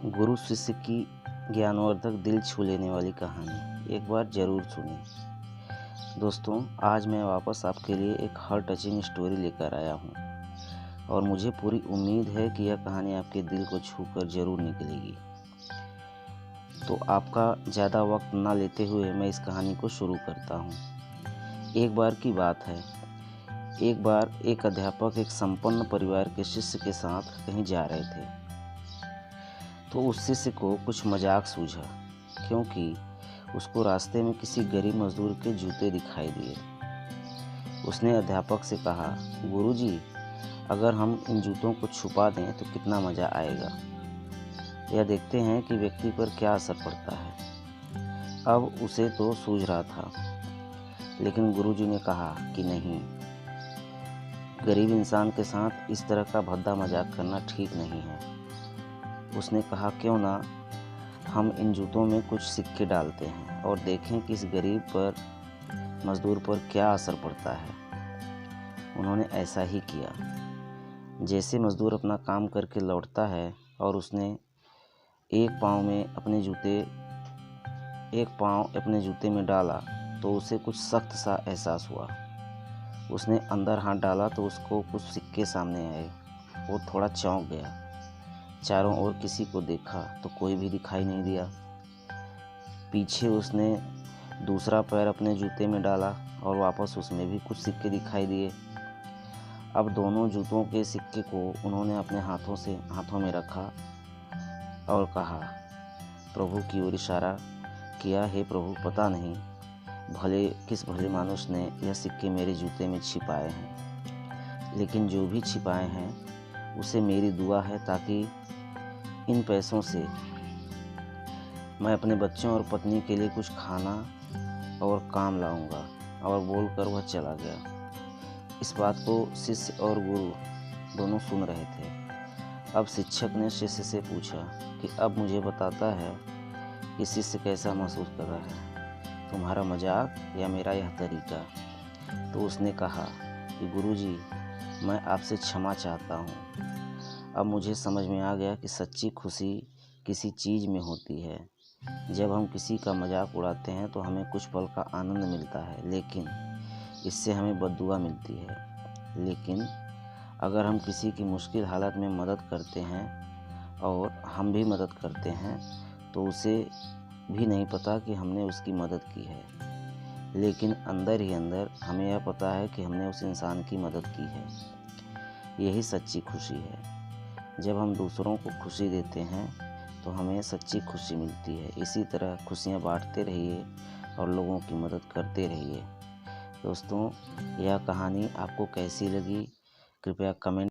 गुरु शिष्य की ज्ञानवर्धक दिल छू लेने वाली कहानी एक बार ज़रूर सुनी। दोस्तों, आज मैं वापस आपके लिए एक हार्ट टचिंग स्टोरी लेकर आया हूँ और मुझे पूरी उम्मीद है कि यह कहानी आपके दिल को छूकर ज़रूर निकलेगी। तो आपका ज़्यादा वक्त ना लेते हुए मैं इस कहानी को शुरू करता हूँ। एक बार की बात है, एक बार एक अध्यापक एक संपन्न परिवार के शिष्य के साथ कहीं जा रहे थे। तो उस शिष्य को कुछ मजाक सूझा, क्योंकि उसको रास्ते में किसी गरीब मजदूर के जूते दिखाई दिए। उसने अध्यापक से कहा, गुरुजी, अगर हम इन जूतों को छुपा दें तो कितना मज़ा आएगा। यह देखते हैं कि व्यक्ति पर क्या असर पड़ता है। अब उसे तो सूझ रहा था, लेकिन गुरुजी ने कहा कि नहीं, गरीब इंसान के साथ इस तरह का भद्दा मजाक करना ठीक नहीं है। उसने कहा, क्यों ना हम इन जूतों में कुछ सिक्के डालते हैं और देखें कि इस गरीब मजदूर पर क्या असर पड़ता है। उन्होंने ऐसा ही किया। जैसे मजदूर अपना काम करके लौटता है और उसने एक पाँव अपने जूते में डाला तो उसे कुछ सख्त सा एहसास हुआ। उसने अंदर हाथ डाला तो उसको कुछ सिक्के सामने आए। वो थोड़ा चौंक गया। चारों ओर किसी को देखा तो कोई भी दिखाई नहीं दिया। पीछे उसने दूसरा पैर अपने जूते में डाला और वापस उसमें भी कुछ सिक्के दिखाई दिए। अब दोनों जूतों के सिक्के को उन्होंने अपने हाथों में रखा और कहा, प्रभु की ओर इशारा किया, हे प्रभु, पता नहीं किस भले मानुष ने यह सिक्के मेरे जूते में छिपाए हैं, लेकिन जो भी छिपाए हैं उसे मेरी दुआ है ताकि इन पैसों से मैं अपने बच्चों और पत्नी के लिए कुछ खाना और काम लाऊंगा। और बोलकर वह चला गया। इस बात को शिष्य और गुरु दोनों सुन रहे थे। अब शिक्षक ने शिष्य से पूछा कि अब मुझे बताता है कि शिष्य कैसा महसूस कर रहा है, तुम्हारा मजाक या मेरा यह तरीका। तो उसने कहा कि गुरुजी, मैं आपसे क्षमा चाहता हूँ। अब मुझे समझ में आ गया कि सच्ची खुशी किसी चीज़ में होती है। जब हम किसी का मजाक उड़ाते हैं तो हमें कुछ पल का आनंद मिलता है, लेकिन इससे हमें बद्दुआ मिलती है। लेकिन अगर हम किसी की मुश्किल हालत में मदद करते हैं और हम भी मदद करते हैं तो उसे भी नहीं पता कि हमने उसकी मदद की है, लेकिन अंदर ही अंदर हमें यह पता है कि हमने उस इंसान की मदद की है। यही सच्ची खुशी है। जब हम दूसरों को खुशी देते हैं तो हमें सच्ची खुशी मिलती है। इसी तरह खुशियाँ बांटते रहिए और लोगों की मदद करते रहिए। दोस्तों, यह कहानी आपको कैसी लगी, कृपया कमेंट